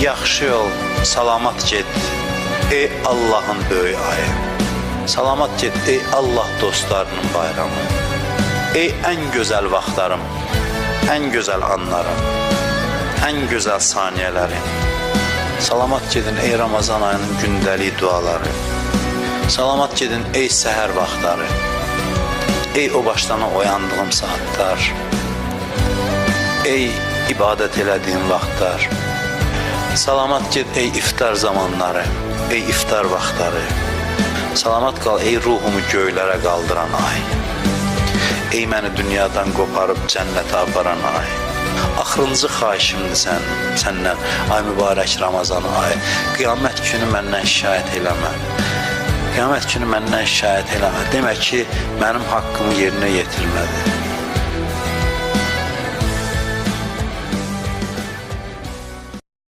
yaxşı yol, salamat get, ey Allah'ın böyük ayı. Salamat get, ey Allah dostlarının bayramı. Ey en güzel vaxtlarım, en güzel anlarım, en güzel saniyelerim. Salamat gedin ey Ramazan ayının gündəlik duaları. Salamat gedin ey səhər vaxtları. Ey o başdana oyandığım saatlar. Ey ibadət elədiyim vaxtlar. Salamat ged ey iftar zamanları, ey iftar vaxtları. Salamat qal ey ruhumu göylərə qaldıran ay. Ey məni dünyadan qoparıb cənnətə aparan ay. Axırıncı xahişimdir səndən, ay mübarək Ramazan ay. Qiyamət günü məndən şikayət eləmə. Qiyamət günü məndən şikayət eləmə. Demək ki, mənim haqqımı yerinə yetirmədi.